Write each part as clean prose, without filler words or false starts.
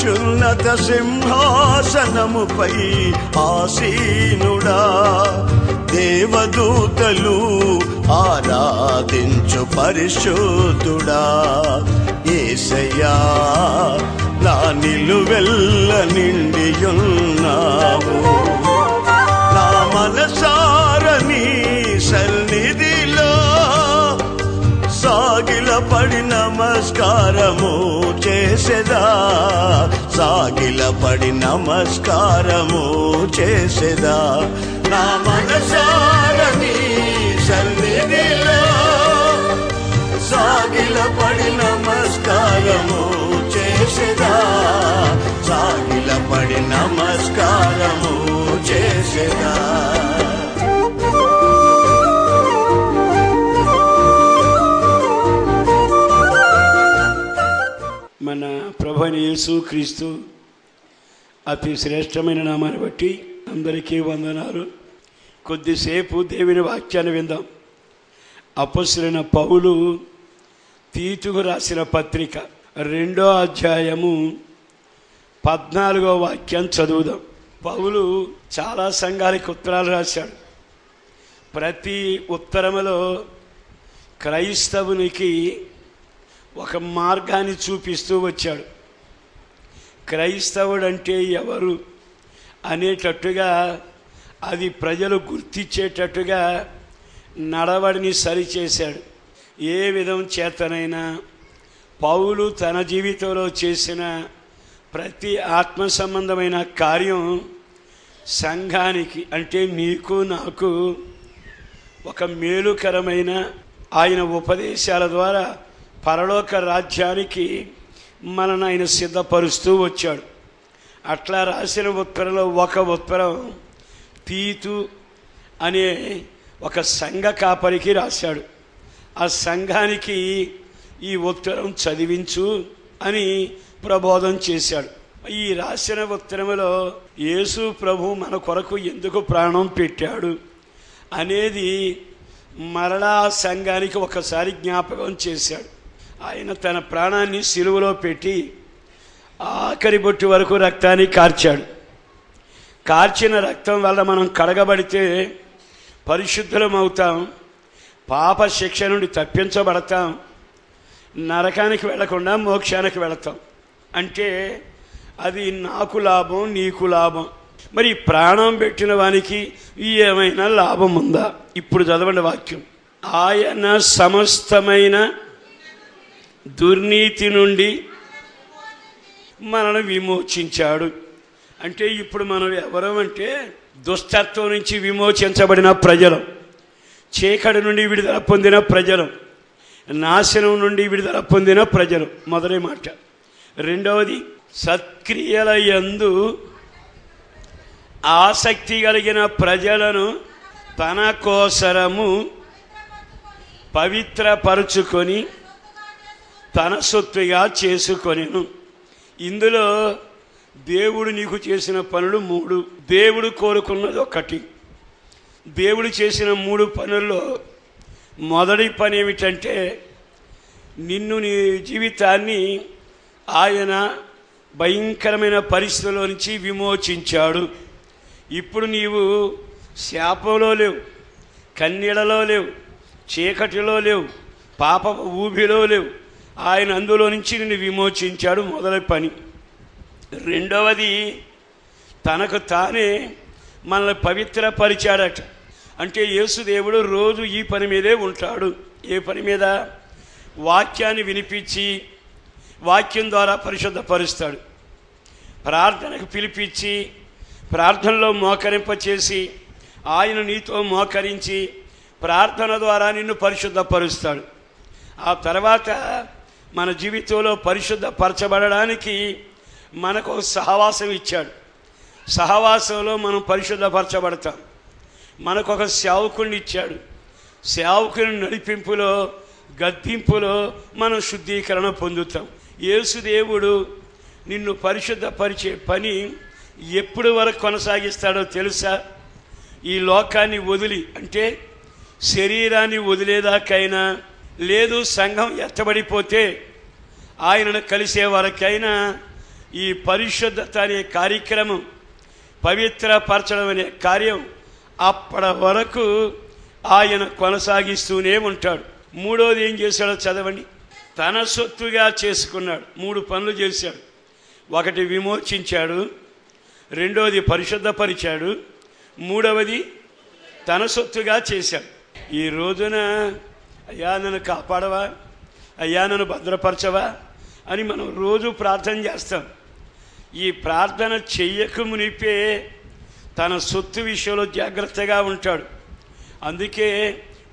అత్యున్నత సింహాసనముపై ఆసీనుడా, దేవదూతలు ఆరాధించు పరిశుద్ధుడా. యేసయ్యా నా నిలువెల్ల నిండియున్నావు, నా మనసారని సన్నిధిలో సాగిలపడి నమస్కారము చేసెదా, సాగిలపడి నమస్కారము చేసెదా. నా మనసారని సన్నిధిలో సాగిలపడి నమస్కారము చేసెదా, సాగిలపడి నమస్కారము చేసెదా. మన ప్రభువైన యేసుక్రీస్తు అతి శ్రేష్టమైన నామాన్ని బట్టి అందరికీ వందనాలు. కొద్దిసేపు దేవుని వాక్యాన్ని విందాం. అపొస్తలుడైన పౌలు తీతుకు రాసిన పత్రిక 2వ అధ్యాయము 14వ వాక్యం చదువుదాం. పౌలు చాలా సంఘాలకు ఉత్తరాలు రాశాడు. ప్రతి ఉత్తరములో క్రైస్తవునికి ఒక మార్గాన్ని చూపిస్తూ వచ్చాడు. క్రైస్తవుడు అంటే ఎవరు అనేటట్టుగా, అది ప్రజలు గుర్తించేటట్టుగా నడవడిని సరిచేశాడు. ఏ విధం చేతనైనా పౌలు తన జీవితంలో చేసిన ప్రతి ఆత్మ సంబంధమైన కార్యం సంఘానికి, అంటే నీకు నాకు ఒక మేలుకరమైన ఆయన ఉపదేశాల ద్వారా పరలోక రాజ్యానికి మనల్ని ఆయన సిద్ధపరుస్తూ వచ్చాడు. అట్లా రాసిన ఉత్తరంలో ఒక ఉత్తరం తీతు అనే ఒక సంఘ కాపరికి రాశాడు. ఆ సంఘానికి ఈ ఉత్తరం చదివించు అని ప్రబోధం చేశాడు. ఈ రాసిన ఉత్తరములో యేసు ప్రభు మన కొరకు ఎందుకు ప్రాణం పెట్టాడు అనేది మరలా సంఘానికి ఒకసారి జ్ఞాపకం చేశాడు. ఆయన తన ప్రాణాన్ని సిలువలో పెట్టి ఆఖరి బొట్టు వరకు రక్తాన్ని కార్చాడు. కార్చిన రక్తం వల్ల మనం కడగబడితే పరిశుద్ధులం అవుతాం, పాప శిక్ష నుండి తప్పించబడతాం, నరకానికి వెళ్లకుండా మోక్షానికి వెళతాం. అంటే అది నాకు లాభం, నీకు లాభం. మరి ప్రాణం పెట్టిన వానికి ఏమైనా లాభం ఉందా? ఇప్పుడు చదవండి వాక్యం. ఆయన సమస్తమైన దుర్నీతి నుండి మనల్ని విమోచించాడు. అంటే ఇప్పుడు మనం ఎవరం అంటే దుష్టత్వం నుంచి విమోచించబడిన ప్రజలం, చీకటి నుండి విడుదల పొందిన ప్రజలం, నాశనం నుండి విడుదల పొందిన ప్రజలు. మొదటి మాట. రెండవది, సత్క్రియల యందు ఆసక్తి కలిగిన ప్రజలను తన కోసరము పవిత్రపరుచుకొని తన సొత్తుగా చేసుకొనెను. ఇందులో దేవుడు నీకు చేసిన పనులు 3, దేవుడు కోరుకున్నది 1. దేవుడు చేసిన 3 పనుల్లో మొదటి పని ఏమిటంటే, నిన్ను, నీ జీవితాన్ని ఆయన భయంకరమైన పరిస్థితుల నుంచి విమోచించాడు. ఇప్పుడు నీవు శాపంలో లేవు, కన్నీళ్లలో లేవు, చీకటిలో లేవు, పాప ఊబిలో లేవు. ఆయన అందులో నుంచి నిన్ను విమోచించాడు. మొదటి పని. రెండవది, తనకు తానే మనల్ని పవిత్రపరిచాడట. అంటే యేసుదేవుడు రోజు ఈ పని మీదే ఉంటాడు. ఏ పని మీద? వాక్యాన్ని వినిపించి వాక్యం ద్వారా పరిశుద్ధపరుస్తాడు. ప్రార్థనకు పిలిపించి ప్రార్థనలో మోకరింపచేసి ఆయన నీతో మోకరించి ప్రార్థన ద్వారా నిన్ను పరిశుద్ధపరుస్తాడు. ఆ తర్వాత మన జీవితంలో పరిశుద్ధపరచబడడానికి మనకు ఒక సహవాసం ఇచ్చాడు. సహవాసంలో మనం పరిశుద్ధపరచబడతాం. మనకు ఒక సేవకుడిని ఇచ్చాడు. సేవకుని నడిపింపులో, గద్దింపులో మనం శుద్ధీకరణ పొందుతాం. యేసుదేవుడు నిన్ను పరిశుద్ధపరిచే పని ఎప్పుడు వరకు కొనసాగిస్తాడో తెలుసా? ఈ లోకాన్ని వదిలి, అంటే శరీరాన్ని వదిలేదాకైనా, లేదు సంఘం ఎత్తబడిపోతే ఆయనను కలిసే వరకైనా ఈ పరిశుద్ధత అనే కార్యక్రమం, పవిత్రపరచడం అనే కార్యం అప్పటి వరకు ఆయన కొనసాగిస్తూనే ఉంటాడు. మూడోది ఏం చేశాడో చదవండి. తన సొత్తుగా చేసుకున్నాడు. 3 పనులు చేశాడు. ఒకటి విమోచించాడు, రెండోది పరిశుద్ధపరిచాడు, మూడవది తన సొత్తుగా చేశాడు. ఈ రోజున అయ్యా నన్ను కాపాడవా, అయ్యా నన్ను భద్రపరచవా అని మనం రోజు ప్రార్థన చేస్తాం. ఈ ప్రార్థన చెయ్యక మునిపే తన సొత్తు విషయంలో జాగ్రత్తగా ఉంటాడు. అందుకే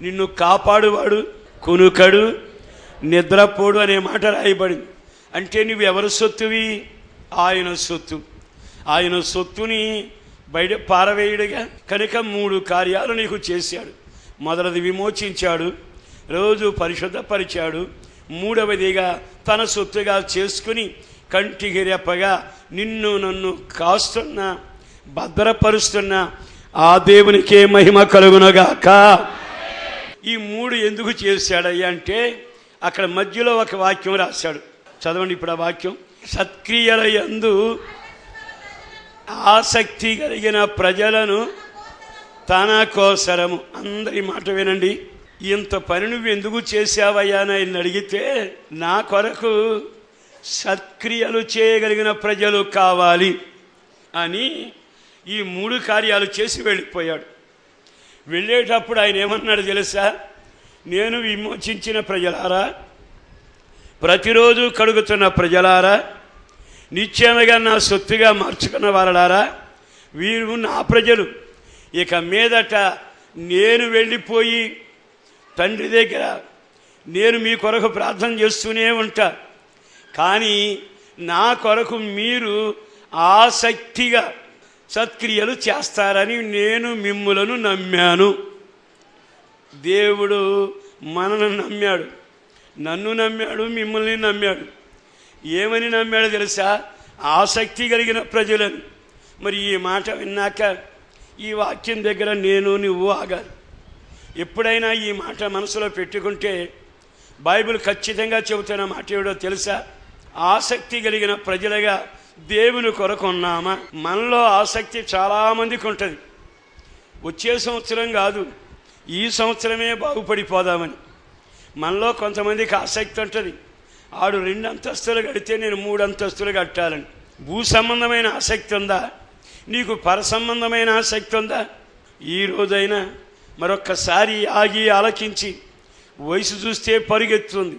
నిన్ను కాపాడువాడు కునుకడు నిద్రపోడు అనే మాట రాయబడింది. అంటే నువ్వు ఎవరి సొత్తువి? ఆయన సొత్తు. ఆయన సొత్తుని బయట పారవేయుడుగా కనుక 3 కార్యాలు నీకు చేశాడు. మొదటిది విమోచించాడు, రోజు పరిశుద్ధపరిచాడు, మూడవదిగా తన సొత్తుగా చేసుకుని కంటికి రెప్పగా నిన్ను నన్ను కాస్తున్న భద్రపరుస్తున్న ఆ దేవునికే మహిమ కలుగునగాక. ఈ 3 ఎందుకు చేశాడయ్యా అంటే అక్కడ మధ్యలో ఒక వాక్యం రాశాడు. చదవండి ఇప్పుడు ఆ వాక్యం. సత్క్రియల యందు ఆసక్తి కలిగిన ప్రజలను తన కోసరము. అందరి మాట వినండి. ఇంత పని నువ్వు ఎందుకు చేశావయ్యా అని ఆయన అడిగితే, నా కొరకు సత్క్రియలు చేయగలిగిన ప్రజలు కావాలి అని ఈ 3 కార్యాలు చేసి వెళ్ళిపోయాడు. వెళ్ళేటప్పుడు ఆయన ఏమన్నాడు తెలుసా? నేను విమోచించిన ప్రజలారా, ప్రతిరోజు కడుగుతున్న ప్రజలారా, నిశ్చయముగా నా సొత్తుగా మార్చుకున్న వారలారా, వీరు నా ప్రజలు. ఇక మీదట నేను వెళ్ళిపోయి తండ్రి దగ్గర నేను మీ కొరకు ప్రార్థన చేస్తూనే ఉంటా, కానీ నా కొరకు మీరు ఆసక్తిగా సత్క్రియలు చేస్తారని నేను మిమ్ములను నమ్మాను. దేవుడు మనల్ని నమ్మాడు, నన్ను నమ్మాడు, మిమ్మల్ని నమ్మాడు. ఏమని నమ్మాడో తెలుసా? ఆసక్తి కలిగిన ప్రజలను. మరి ఈ మాట విన్నాక ఈ వాక్యం దగ్గర నేను నువ్వు ఆగాలి. ఎప్పుడైనా ఈ మాట మనసులో పెట్టుకుంటే బైబిల్ ఖచ్చితంగా చెబుతున్న మాట ఏమిటో తెలుసా? ఆసక్తి కలిగిన ప్రజలుగా దేవుని కొరకు ఉన్నామా? మనలో ఆసక్తి చాలామందికి ఉంటుంది. వచ్చే సంవత్సరం కాదు, ఈ సంవత్సరమే బాగుపడిపోదామని. మనలో కొంతమందికి ఆసక్తి ఉంటుంది. ఆడు 2 అంతస్తులు కడితే నేను 3 అంతస్తులు కట్టాలని. భూ సంబంధమైన ఆసక్తి ఉందా? నీకు పర సంబంధమైన ఆసక్తి ఉందా? ఈ రోజైనా మరొక్కసారి ఆగి ఆలకించి, వయసు చూస్తే పరుగెత్తుంది,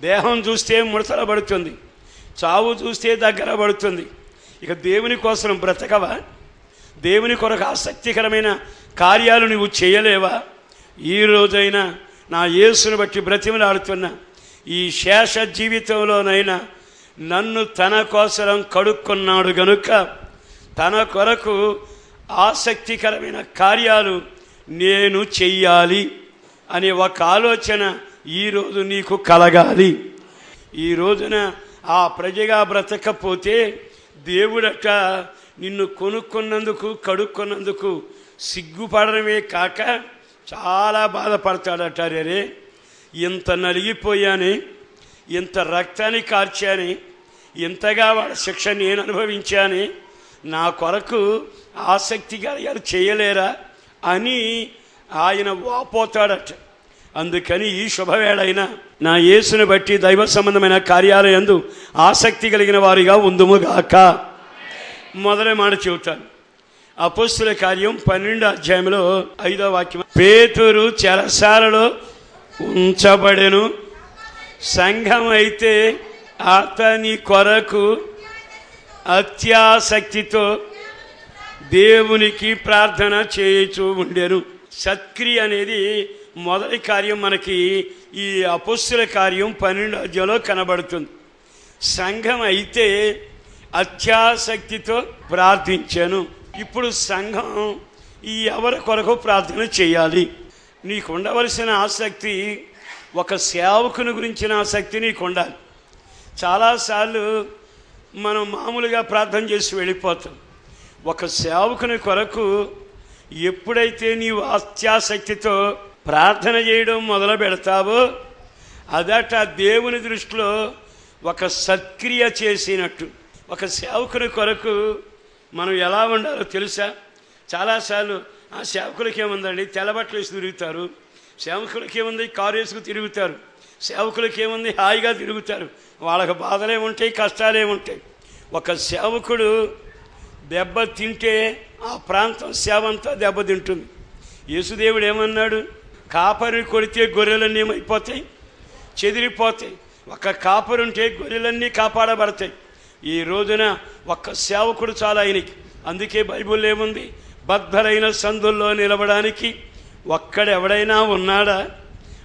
దేహం చూస్తే ముడతల పడుతుంది, చావు చూస్తే దగ్గర పడుతుంది. ఇక దేవుని కోసం బ్రతకవా? దేవుని కొరకు ఆసక్తికరమైన కార్యాలు నువ్వు చేయలేవా? ఈ రోజైనా నా యేసుని బట్టి బ్రతిమలాడుతున్నా, ఈ శేష జీవితంలోనైనా నన్ను తన కోసరం కడుక్కున్నాడు గనుక తన కొరకు ఆసక్తికరమైన కార్యాలు నేను చెయ్యాలి అనే ఒక ఆలోచన ఈరోజు నీకు కలగాలి. ఈ రోజున ఆ ప్రజగా బ్రతకపోతే దేవుడట నిన్ను కొనుక్కున్నందుకు కడుక్కున్నందుకు సిగ్గుపడడమే కాక చాలా బాధపడతాడట. రే, ఇంత నలిగిపోయాని, ఇంత రక్తాన్ని కార్చాని, ఇంతగా వాడి శిక్ష నేను అనుభవించాని, నా కొరకు ఆసక్తి కార్యాలు చేయలేరా అని ఆయన వాపోతాడట. అందుకని ఈ శుభవేళైనా నా యేసుని బట్టి దైవ సంబంధమైన కార్యాలయందు ఆసక్తి కలిగిన వారిగా ఉందుముగాక. మొదటి మాట చెబుతాను. అపోస్తుల కార్యం 12వ అధ్యాయంలో 5వ వాక్యం. పేతురు చెరసాలలో ఉంచబడెను, సంఘం అయితే అతని కొరకు అత్యాసక్తితో దేవునికి ప్రార్థన చేయుచూ ఉండెను. సత్క్రియ అనేది మొదటి కార్యం మనకి ఈ అపోస్తుల కార్యం 12వ అధ్యాయంలో కనబడుతుంది. సంఘం అయితే అత్యాసక్తితో ప్రార్థించాను. ఇప్పుడు సంఘం ఈ ఎవరి కొరకు ప్రార్థన చేయాలి? నీకు ఉండవలసిన ఆసక్తి ఒక సేవకుని గురించిన ఆసక్తి నీకు ఉండాలి. చాలాసార్లు మనం మామూలుగా ప్రార్థన చేసి వెళ్ళిపోతాం. ఒక సేవకుని కొరకు ఎప్పుడైతే నీవు అత్యాసక్తితో ప్రార్థన చేయడం మొదలు పెడతావో అదట దేవుని దృష్టిలో ఒక సత్క్రియ చేసినట్టు, ఒక సేవకుని కొరకు మనం ఎలా ఉండాలో తెలుసా? చాలాసార్లు ఆ సేవకులకి ఏముందండి, తెల్లబట్టలు వేసి తిరుగుతారు, సేవకులకి ఏముంది కారు వేసుకు తిరుగుతారు, సేవకులకి ఏముంది హాయిగా తిరుగుతారు. వాళ్ళకి బాధలే ఉంటాయి, కష్టాలే ఉంటాయి. ఒక సేవకుడు దెబ్బ తింటే ఆ ప్రాంతం సేవ అంతా దెబ్బతింటుంది. యేసుదేవుడు ఏమన్నాడు? కాపరిని కొడితే గొర్రెలన్నీ ఏమైపోతాయి? చెదిరిపోతాయి. ఒక కాపరి ఉంటే గొర్రెలన్నీ కాపాడబడతాయి. ఈ రోజున ఒక్క సేవకుడు చాలా ఆయనకి. అందుకే బైబిల్లో ఏముంది? బద్దలైన సందుల్లో నిలబడానికి ఒక్కడెవడైనా ఉన్నాడా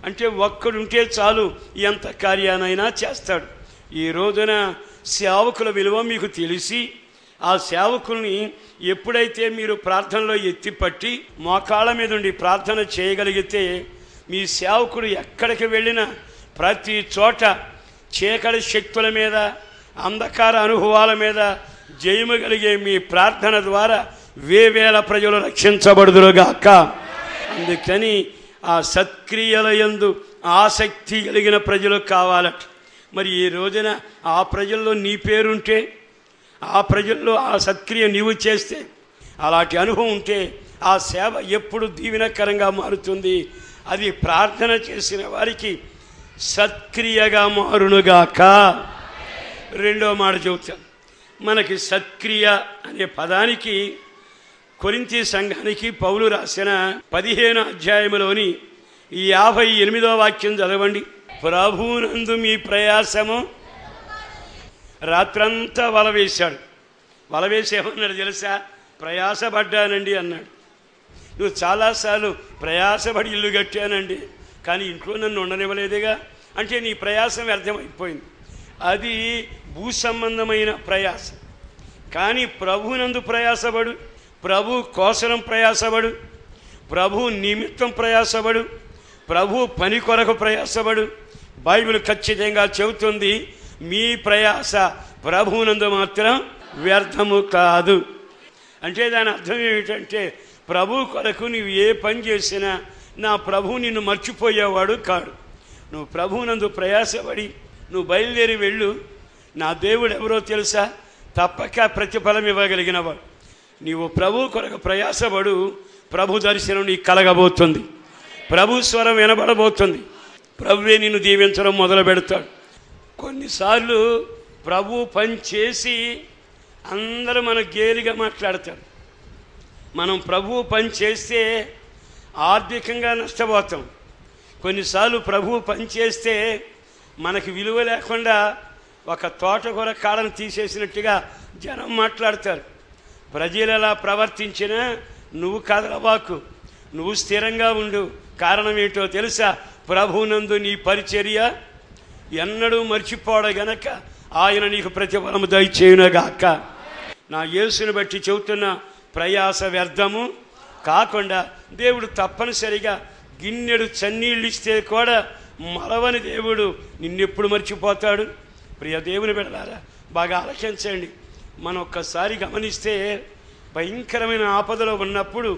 అంటే ఒక్కడుంటే చాలు, ఎంత కార్యానైనా చేస్తాడు. ఈ రోజున సేవకుల విలువ మీకు తెలిసి ఆ సేవకుల్ని ఎప్పుడైతే మీరు ప్రార్థనలో ఎత్తిపట్టి మోకాళ్ళ మీద ఉండి ప్రార్థన చేయగలిగితే మీ సేవకుడు ఎక్కడికి వెళ్ళినా ప్రతి చోట చీకటి శక్తుల మీద, అంధకార అనుభవాల మీద జయము కలిగే మీ ప్రార్థన ద్వారా వేవేల ప్రజలు రక్షించబడుదురుగాక. అందుకని ఆ సత్క్రియల యందు ఆసక్తి కలిగిన ప్రజలు కావాలట. మరి ఈ రోజున ఆ ప్రజల్లో నీ పేరుంటే, ఆ ప్రజల్లో ఆ సత్క్రియ నీవు చేస్తే, అలాంటి అనుభవం ఉంటే ఆ సేవ ఎప్పుడు దీవెనకరంగా మారుతుంది. అది ప్రార్థన చేసిన వారికి సత్క్రియగా మారునుగాక. రెండో మాట చెబుతాం. మనకి సత్క్రియ అనే పదానికి కొరింథీ సంఘానికి పౌలు రాసిన 15వ అధ్యాయంలోని 58వ వాక్యం చదవండి. ప్రభువునందు మీ ప్రయాసము. రాత్రంతా వల వేశాడు. వల వేసేమన్నాడు తెలుసా? ప్రయాసపడ్డానండి అన్నాడు. నువ్వు చాలాసార్లు ప్రయాసపడి ఇల్లు కట్టానండి, కానీ ఇంట్లో నన్ను ఉండనివ్వలేదుగా అంటే నీ ప్రయాసం వ్యర్థమైపోయింది. అది భూ సంబంధమైన ప్రయాస. కానీ ప్రభువునందు ప్రయాసపడు, ప్రభు కోసరం ప్రయాసపడు, ప్రభు నిమిత్తం ప్రయాసపడు, ప్రభు పని కొరకు ప్రయాసపడు. బైబిల్ ఖచ్చితంగా చెబుతుంది, మీ ప్రయాస ప్రభువునందు మాత్రం వ్యర్థము కాదు. అంటే దాని అర్థం ఏమిటంటే ప్రభు కొరకు నువ్వు ఏ పని చేసినా నా ప్రభు నిన్ను మర్చిపోయేవాడు కాడు. నువ్వు ప్రభువునందు ప్రయాసపడి నువ్వు బయలుదేరి వెళ్ళు. నా దేవుడు ఎవరో తెలుసా? తప్పక ప్రతిఫలం ఇవ్వగలిగినవాడు. నీవు ప్రభు కొరకు ప్రయాసపడు, ప్రభు దర్శనం నీకు కలగబోతుంది, ప్రభు స్వరం వినబడబోతుంది, ప్రభువే నిన్ను దీవించడం మొదలు పెడతాడు. కొన్నిసార్లు ప్రభు పని చేసి అందరూ మన గేలిగా మాట్లాడతారు. మనం ప్రభు పని చేస్తే ఆర్థికంగా నష్టపోతాం. కొన్నిసార్లు ప్రభు పని చేస్తే మనకి విలువ లేకుండా ఒక తోటకూర కాడను తీసేసినట్టుగా జనం మాట్లాడతారు. ప్రజలు ఎలా ప్రవర్తించినా నువ్వు కదలబాకు, నువ్వు స్థిరంగా ఉండు. కారణం ఏంటో తెలుసా? ప్రభువునందు నీ పరిచర్య ఎన్నడూ మర్చిపోవడం గనక ఆయన నీకు ప్రతిఫలము దయచేయునుగాక. నా యేసుని బట్టి చెబుతున్న ప్రయాస వ్యర్థము కాకుండా దేవుడు తప్పనిసరిగా గిన్నెడు చన్నీళ్ళు ఇస్తే కూడా మరవని దేవుడు నిన్నెప్పుడు మర్చిపోతాడు? ప్రియ దేవుని బిడ్డలారా, బాగా ఆలోచించండి. మనం ఒక్కసారి గమనిస్తే భయంకరమైన ఆపదలో ఉన్నప్పుడు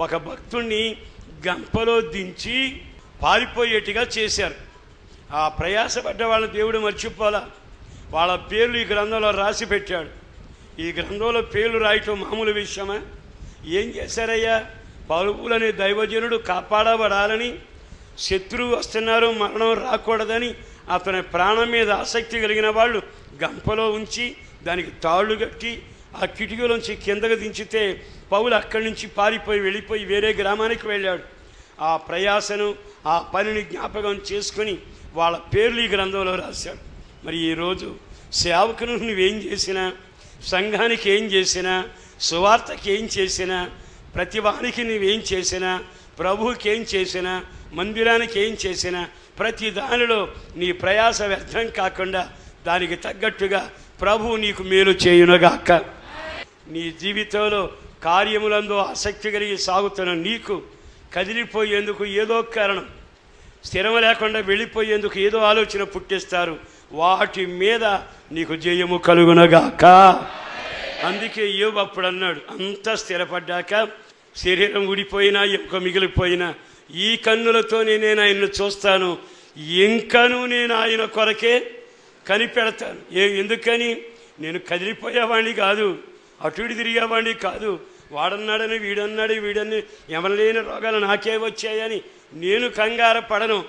ఒక భక్తుణ్ణి గంపలో దించి పారిపోయేట్టుగా చేశారు. ఆ ప్రయాసపడ్డ వాళ్ళ దేవుడు మర్చిపోలా. వాళ్ళ పేర్లు ఈ గ్రంథంలో రాసి పెట్టాడు. ఈ గ్రంథంలో పేర్లు రాయటం మామూలు విషయమా? ఏం చేశారయ్యా? పౌలులనే దైవజనుడు కాపాడబడాలని, శత్రువు వస్తున్నారు మరణం రాకూడదని అతని ప్రాణం మీద ఆసక్తి కలిగిన వాళ్ళు గంపలో ఉంచి దానికి తాళ్ళు కట్టి ఆ కిటికీలోంచి కిందకు దించితే పౌలు అక్కడి నుంచి పారిపోయి వెళ్ళిపోయి వేరే గ్రామానికి వెళ్ళాడు. ఆ ప్రయాసను, ఆ పనిని జ్ఞాపకం చేసుకుని వాళ్ళ పేర్లు ఈ గ్రంథంలో రాశాడు. మరి ఈరోజు సేవకును నువ్వేం చేసినా, సంఘానికి ఏం చేసినా, సువార్తకి ఏం చేసినా, ప్రతి వారికి నువ్వేం చేసినా, ప్రభువుకి ఏం చేసినా, మందిరానికి ఏం చేసినా, ప్రతి దానిలో నీ ప్రయాస వ్యర్థం కాకుండా దానికి తగ్గట్టుగా ప్రభువు నీకు మేలు చేయునుగాక. నీ జీవితంలో కార్యములందు ఆసక్తి కలిగి సాగుతున్న నీకు కదిలిపోయేందుకు ఏదో కారణం, స్థిరం లేకుండా వెళ్ళిపోయేందుకు ఏదో ఆలోచన పుట్టిస్తారు. వాటి మీద నీకు జయము కలుగునగాక. అందుకే యోబు అప్పుడు అన్నాడు, అంతా స్థిరపడ్డాక శరీరం ఊడిపోయినా ఎముక మిగిలిపోయినా ఈ కన్నులతోనే నేను ఆయన్ను చూస్తాను, ఇంకనూ నేను ఆయన కొరకే కనిపెడతాను. ఎందుకని? నేను కదిలిపోయేవాడిని కాదు, అటు ఇటు తిరిగేవాడిని కాదు. వాడన్నాడని వీడని ఎవరలేని రోగాలు నాకే వచ్చాయని నేను కంగారు పడను.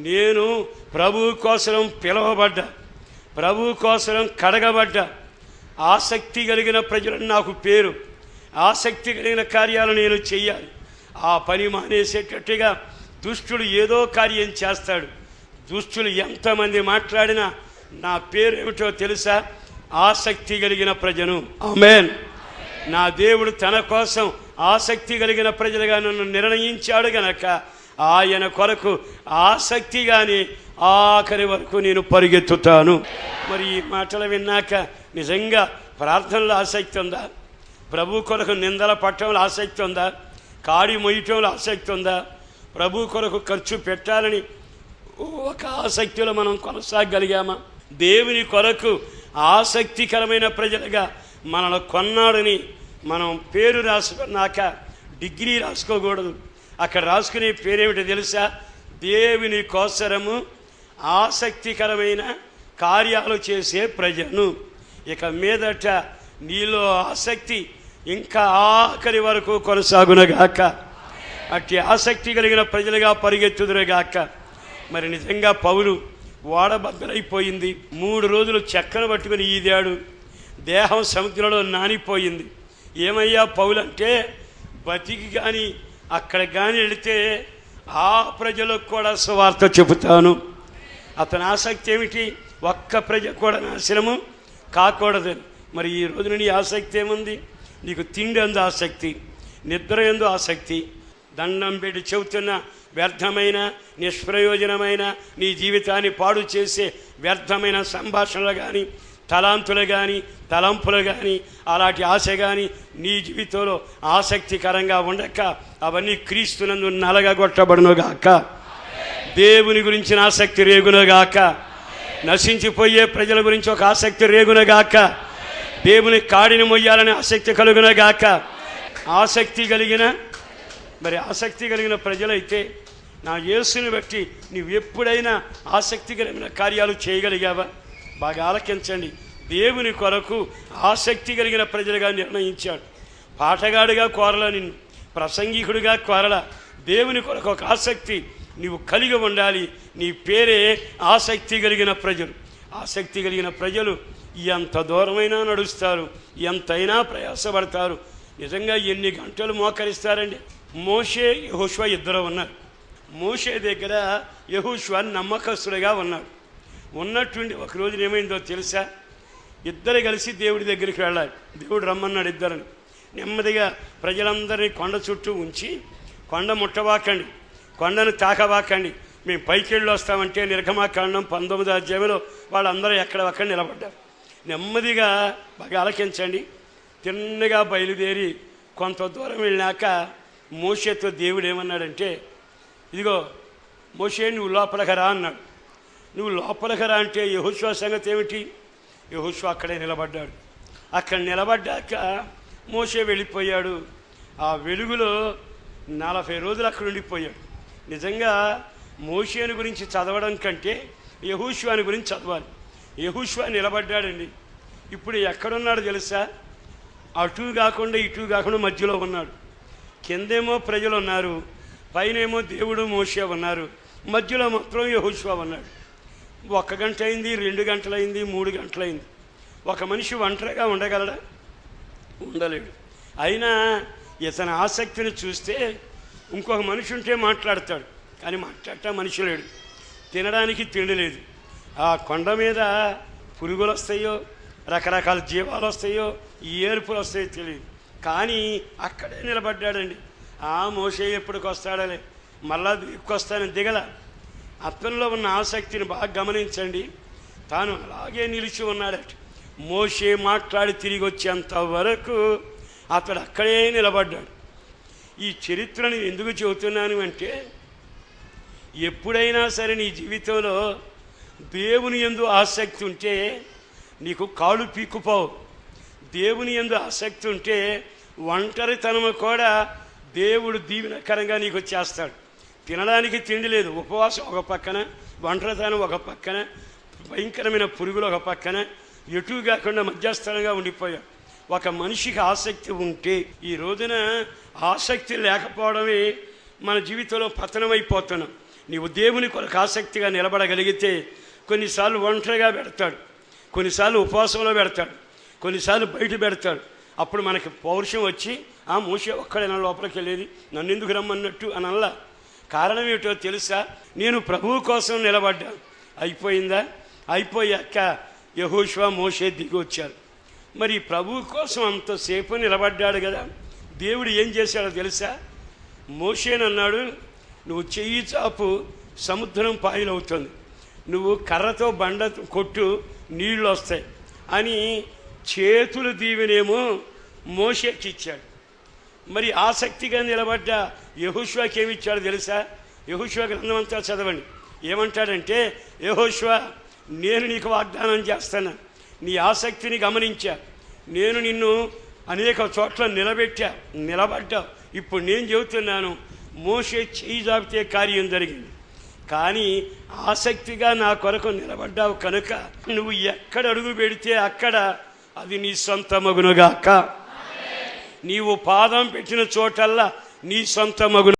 నేను ప్రభువు కోసం పిలవబడ్డా, ప్రభువు కోసం కడగబడ్డా. ఆసక్తి కలిగిన ప్రజలను నాకు పేరు, ఆసక్తి కలిగిన కార్యాలు నేను చెయ్యాలి. ఆ పని మానేసేటట్టుగా దుష్టుడు ఏదో కార్యం చేస్తాడు. దుష్టులు ఎంతమంది మాట్లాడినా నా పేరు ఏమిటో తెలుసా? ఆసక్తి కలిగిన ప్రజను. ఆమేన్. నా దేవుడు తన కోసం ఆసక్తి కలిగిన ప్రజలుగా నన్ను నిర్ణయించాడు గనక ఆయన కొరకు ఆసక్తిగానే ఆఖరి వరకు నేను పరిగెత్తుతాను. మరి ఈ మాటలు విన్నాక నిజంగా ప్రార్థనలో ఆసక్తి ఉందా? ప్రభు కొరకు నిందల పట్టడంలో ఆసక్తి ఉందా? కాడి మొయ్యటంలో ఆసక్తి ఉందా? ప్రభు కొరకు ఖర్చు పెట్టాలని ఒక ఆసక్తిలో మనం కొనసాగలిగామా? దేవుని కొరకు ఆసక్తికరమైన ప్రజలుగా మనల్ని కొన్నాడని మనం పేరు రాసుకున్నాక డిగ్రీ రాసుకోకూడదు. అక్కడ రాసుకునే పేరేమిటో తెలుసా? దేవుని కోసరము ఆసక్తికరమైన కార్యాలు చేసే ప్రజను. ఇక మీదట నీలో ఆసక్తి ఇంకా ఆఖరి వరకు కొనసాగునగాక. అట్టి ఆసక్తి కలిగిన ప్రజలుగా పరిగెత్తుదురుగాక. మరి నిజంగా పౌలు ఓడబద్దలైపోయింది. 3 రోజులు చెక్కను పట్టుకుని ఈదాడు. దేహం సముద్రంలో నానిపోయింది. ఏమయ్యా పౌలు అంటే, బతికి కానీ అక్కడ కానీ వెళితే ఆ ప్రజలకు కూడా సువార్త చెబుతాను. అతని ఆసక్తి ఏమిటి? ఒక్క ప్రజ కూడా నాశనము కాకూడదని. మరి ఈ రోజున నీ ఆసక్తి ఏముంది? నీకు తిండి అందు ఆసక్తి, నిద్ర ఎందు ఆసక్తి, దండం పెట్టి చెబుతున్న వ్యర్థమైన నిష్ప్రయోజనమైన నీ జీవితాన్ని పాడు చేసే వ్యర్థమైన సంభాషణలు కానీ, తలాంతులు కానీ, తలంపులు కానీ, అలాంటి ఆశ కానీ నీ జీవితంలో ఆసక్తికరంగా ఉండక అవన్నీ క్రీస్తునందు నలగగొట్టబడునుగాక. దేవుని గురించిన ఆసక్తి రేగునుగాక. నశించిపోయే ప్రజల గురించి ఒక ఆసక్తి రేగునుగాక. దేవుని కాడిని మొయ్యాలని ఆసక్తి కలుగునుగాక. ఆసక్తి కలిగిన ప్రజలైతే నా యేసుని బట్టి నువ్వు ఎప్పుడైనా ఆసక్తి కలిగిన కార్యాలు చేయగలిగావా? బాగా ఆలకించండి. దేవుని కొరకు ఆసక్తి కలిగిన ప్రజలుగా నిర్ణయించాడు. పాటగాడుగా కోరలా, నిన్ను ప్రసంగికుడిగా కోరలా. దేవుని కొరకు ఒక ఆసక్తి నీవు కలిగి ఉండాలి. నీ పేరే ఆసక్తి కలిగిన ప్రజలు. ఆసక్తి కలిగిన ప్రజలు ఎంత దూరమైనా నడుస్తారు, ఎంతైనా ప్రయాసపడతారు. నిజంగా ఎన్ని గంటలు మోకరిస్తారండి. మోషే యెహోషువ ఇద్దరు ఉన్నారు. మోషే దగ్గర యెహోషువ నమ్మకస్తుడిగా ఉన్నాడు. ఉన్నట్టుండి ఒకరోజు ఏమైందో తెలుసా? ఇద్దరు కలిసి దేవుడి దగ్గరికి వెళ్ళాలి. దేవుడు రమ్మన్నాడు ఇద్దరిని. నెమ్మదిగా ప్రజలందరినీ కొండ చుట్టూ ఉంచి, కొండ ముట్టవాకండి, కొండను తాకవాకండి, మేము పైకి వెళ్ళి వస్తామంటే నిర్గమాకాండం 19వ అధ్యాయంలో వాళ్ళందరూ ఎక్కడక్కడ నిలబడ్డారు. నెమ్మదిగా బాగా ఆలకించండి. తిన్నగా బయలుదేరి కొంత దూరం వెళ్ళాక మోషేతో దేవుడు ఏమన్నాడంటే, ఇదిగో మోషే నువ్వు లోపలికి రా అన్నాడు. నువ్వు లోపలికి రా అంటే యెహోషువ సంగతి ఏమిటి? యెహోషువ అక్కడే నిలబడ్డాడు. అక్కడ నిలబడ్డాక మోషే వెళ్ళిపోయాడు. ఆ వెలుగులో 40 రోజులు అక్కడ ఉండిపోయాడు. నిజంగా మోషేని గురించి చదవడం కంటే యెహోషువని గురించి చదవాలి. యెహోషువ నిలబడ్డాడండి. ఇప్పుడు ఎక్కడున్నాడు తెలుసా? అటు కాకుండా ఇటు కాకుండా మధ్యలో ఉన్నాడు. కిందేమో ప్రజలు ఉన్నారు, పైనేమో దేవుడు మోషే ఉన్నారు, మధ్యలో మాత్రం యెహోషువ ఉన్నాడు. 1 గంట అయింది, 2 గంటలైంది, 3 గంటలైంది. ఒక మనిషి ఒంటరిగా ఉండగలడా? ఉండలేడు. అయినా ఇతని ఆసక్తిని చూస్తే ఇంకొక మనిషి ఉంటే మాట్లాడతాడు, కానీ మాట్లాడటం మనిషి లేడు. తినడానికి తిండి లేదు. ఆ కొండ మీద పురుగులు వస్తాయో, రకరకాల జీవాలు వస్తాయో, ఏర్పులు వస్తాయో తెలియదు, కానీ అక్కడే నిలబడ్డాడండి. ఆ మోషే ఎప్పటికి వస్తాడలే, మళ్ళా దిక్కొస్తానని దిగల. అతనిలో ఉన్న ఆసక్తిని బాగా గమనించండి. తాను అలాగే నిలిచి ఉన్నాడట. మోషే మాట్లాడి తిరిగి వచ్చేంత వరకు అతడు అక్కడే నిలబడ్డాడు. ఈ చరిత్రను ఎందుకు చెబుతున్నాను అంటే, ఎప్పుడైనా సరే నీ జీవితంలో దేవుని యందు ఆసక్తి ఉంటే నీకు కాళ్ళు పీక్కుపోవు. దేవుని యందు ఆసక్తి ఉంటే ఒంటరితనము కూడా దేవుడు దీవెనకరంగా నీకు చేస్తాడు. తినడానికి తిండి లేదు, ఉపవాసం ఒక పక్కన, ఒంటరితనం ఒక పక్కన, భయంకరమైన పురుగులు ఒక పక్కన, ఎటు కాకుండా మధ్యస్థంగా ఉండిపోయావు. ఒక మనిషికి ఆసక్తి ఉంటే, ఈ రోజున ఆసక్తి లేకపోవడమే మన జీవితంలో పతనమైపోతున్నాం. నీవు దేవుని కొరకు ఆసక్తిగా నిలబడగలిగితే కొన్నిసార్లు ఒంటరిగా పెడతాడు, కొన్నిసార్లు ఉపవాసంలో పెడతాడు, కొన్నిసార్లు బయట పెడతాడు. అప్పుడు మనకి పౌరుషం వచ్చి ఆ మోషే ఒక్కడైనా లోపలికి వెళ్ళేది, నన్ను ఎందుకు రమ్మన్నట్టు అని అనలా. కారణం ఏమిటో తెలుసా? నేను ప్రభువు కోసం నిలబడ్డాను. అయిపోయిందా? అయిపోయాక యెహోషువ మోషే దిగి వచ్చారు. మరి ప్రభువు కోసం అంతసేపు నిలబడ్డాడు కదా, దేవుడు ఏం చేశాడో తెలుసా? మోషేనన్నాడు, నువ్వు చెయ్యి చాపు సముద్రం పాయలవుతుంది, నువ్వు కర్రతో బండ కొట్టు నీళ్ళు వస్తాయి అని చేతులు దీవెనేమో మోషేకి ఇచ్చాడు. మరి ఆసక్తిగా నిలబడ్డ యెహోషువకి ఏమి ఇచ్చాడు తెలుసా? యెహోషువ గ్రంథం అంతా చదవండి. ఏమంటాడంటే, యెహోషువ నేను నీకు వాగ్దానం చేస్తాను, నీ ఆసక్తిని గమనించా, నేను నిన్ను అనేక చోట్ల నిలబడ్డావు. ఇప్పుడు నేను చెబుతున్నాను, మోషే చేయి జాపితే కార్యం జరిగింది. కానీ ఆసక్తిగా నా కొరకు నిలబడ్డావు కనుక నువ్వు ఎక్కడ అడుగు పెడితే అక్కడ అది నీ సొంత మగునుగాక. నీవు పాదం పెట్టిన చోటల్లా నీ సొంత మగును.